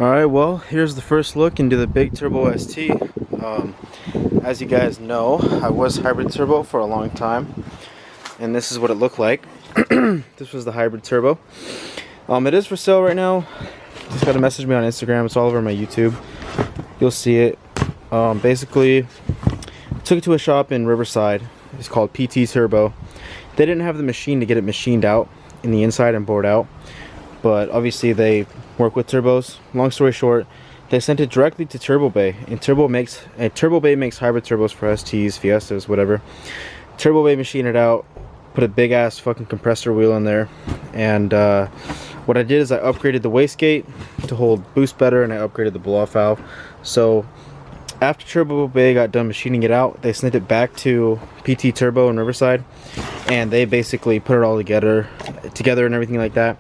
Alright, well, here's the first look into the big turbo ST. As you guys know, I was hybrid turbo for a long time, and this is what it looked like. This was the hybrid turbo. It is for sale right now. Just gotta message me on Instagram. It's all over my YouTube. You'll see it. Basically, took it to a shop in Riverside. It's called PTTURBO. They didn't have the machine to get it machined out in the inside and bored out, but obviously they work with turbos. Long story short, they sent it directly to TURBOBAY, and TURBOBAY makes hybrid turbos for STs, Fiestas, whatever. TURBOBAY machined it out, put a big ass fucking compressor wheel in there, and what I did is I upgraded the wastegate to hold boost better, and I upgraded the blow-off valve. So after TURBOBAY got done machining it out, they sent it back to PTTURBO in Riverside, and they basically put it all together and everything like that.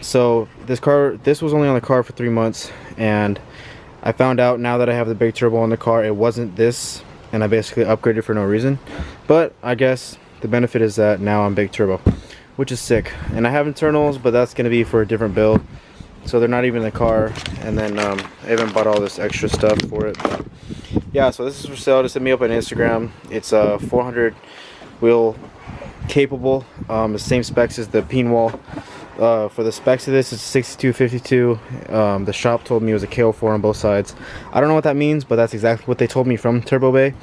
So this was only on the car for 3 months, and I found out now that I have the big turbo on the car, it wasn't this, and I basically upgraded for no reason. But I guess the benefit is that now I'm big turbo, which is sick. And I have internals, but that's going to be for a different build, so they're not even in the car. And then I haven't bought all this extra stuff for it, but yeah, so this is for sale. Just hit me up on Instagram. It's a 400 wheel capable, the same specs as the Pinwall. For the specs of this, it's 6252. The shop told me it was a KO4 on both sides. I don't know what that means, but that's exactly what they told me from TURBOBAY.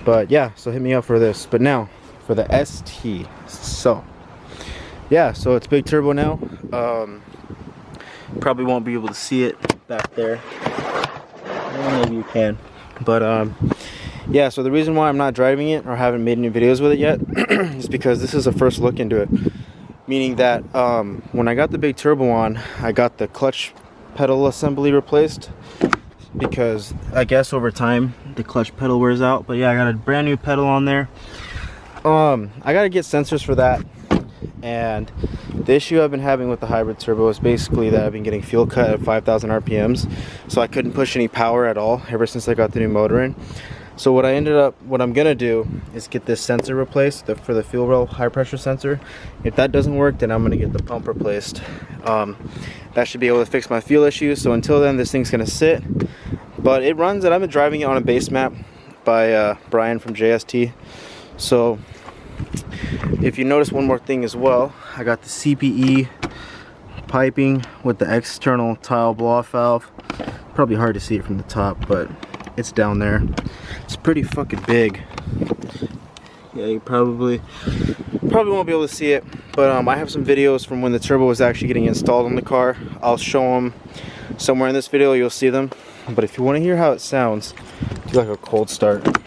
But yeah, so hit me up for this. But now for the ST. So yeah, so it's big turbo now. Probably won't be able to see it back there. Well, maybe you can. But yeah, so the reason why I'm not driving it or haven't made any videos with it yet is because this is a first look into it. Meaning that when I got the big turbo on, I got the clutch pedal assembly replaced, because I guess over time the clutch pedal wears out. But yeah, I got a brand new pedal on there. I gotta get sensors for that. And the issue I've been having with the hybrid turbo is basically that I've been getting fuel cut at 5,000 RPMs, so I couldn't push any power at all ever since I got the new motor in. So what I'm gonna do is get this sensor replaced for the fuel rail high pressure sensor. If that doesn't work, then I'm gonna get the pump replaced. That should be able to fix my fuel issues. So until then, this thing's gonna sit. But it runs, and I've been driving it on a base map by Brian from JST. So if you notice one more thing as well, I got the CPE piping with the external tile blow-off valve. Probably hard to see it from the top, but it's down there. It's pretty fucking big. Yeah, you probably won't be able to see it, but I have some videos from when the turbo was actually getting installed on the car. I'll show them somewhere in this video. You'll see them. But if you want to hear how it sounds, do like a cold startup.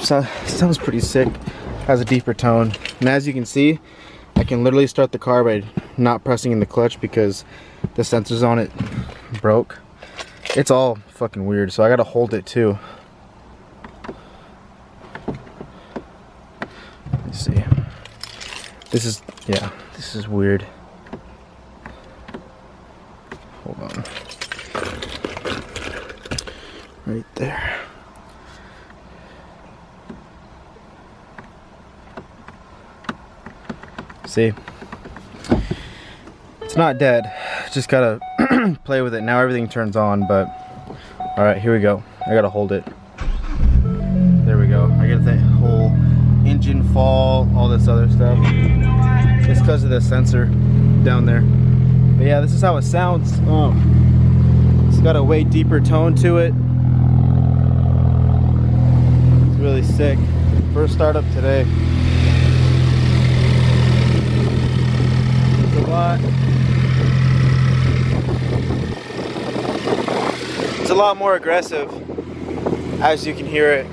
Sounds pretty sick. Has a deeper tone, and as you can see, I can literally start the car by not pressing in the clutch because the sensors on it broke. It's all fucking weird, so I gotta hold it too. Let's see. This is weird. Hold on. Right there. See? It's not dead. Just gotta play with it. Now everything turns on, but alright, here we go. I gotta hold it. There we go. I got that whole engine fall, all this other stuff. It's because of the sensor down there. But yeah, this is how it sounds. It's got a way deeper tone to it. It's really sick. First startup today. It's a lot more aggressive, as you can hear it.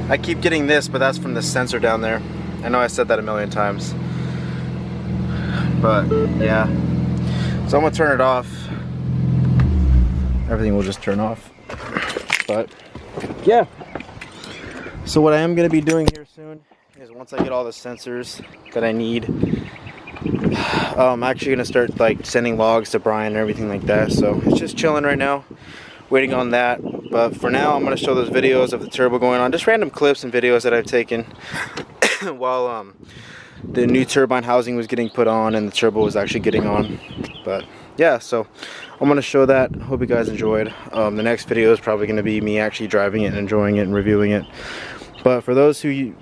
I keep getting this, but that's from the sensor down there. I know I said that a million times, but yeah. So I'm gonna turn it off. Everything will just turn off. But yeah. So what I am gonna be doing here soon is, once I get all the sensors that I need, I'm actually gonna start like sending logs to Brian and everything like that. So it's just chilling right now, waiting on that. But for now, I'm gonna show those videos of the turbo going on, just random clips and videos that I've taken while the new turbine housing was getting put on and the turbo was actually getting on. But yeah, so I'm going to show that. Hope you guys enjoyed. The next video is probably going to be me actually driving it and enjoying it and reviewing it. But for those who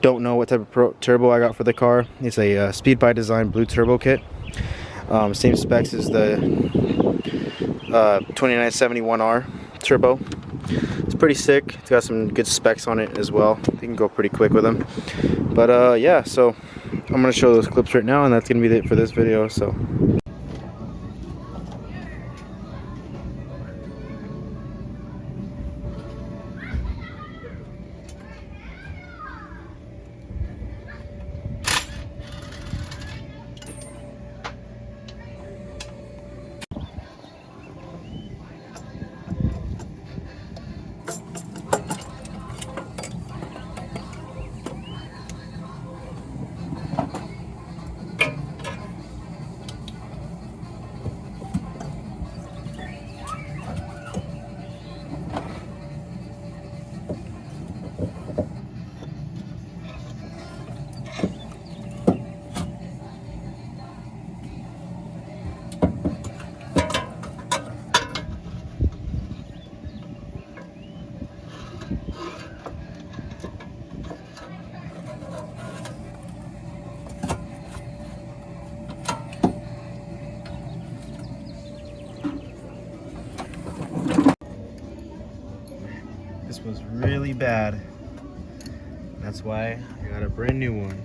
don't know what type of turbo I got for the car, it's a Speed by Design blue turbo kit. Same specs as the 2971R turbo. It's pretty sick. It's got some good specs on it as well. You can go pretty quick with them. But yeah, so I'm going to show those clips right now, and that's going to be it for this video. So this was really bad. That's why I got a brand new one.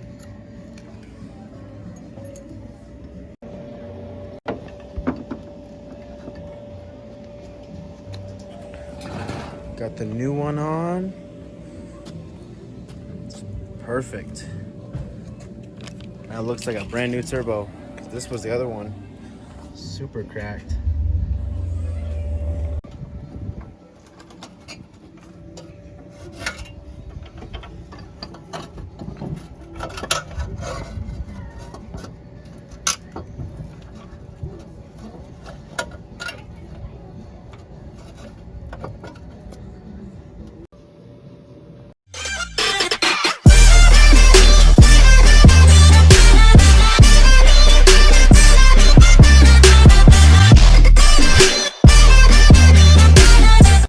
Got the new one on. It's perfect. Now it looks like a brand new turbo. This was the other one. Super cracked.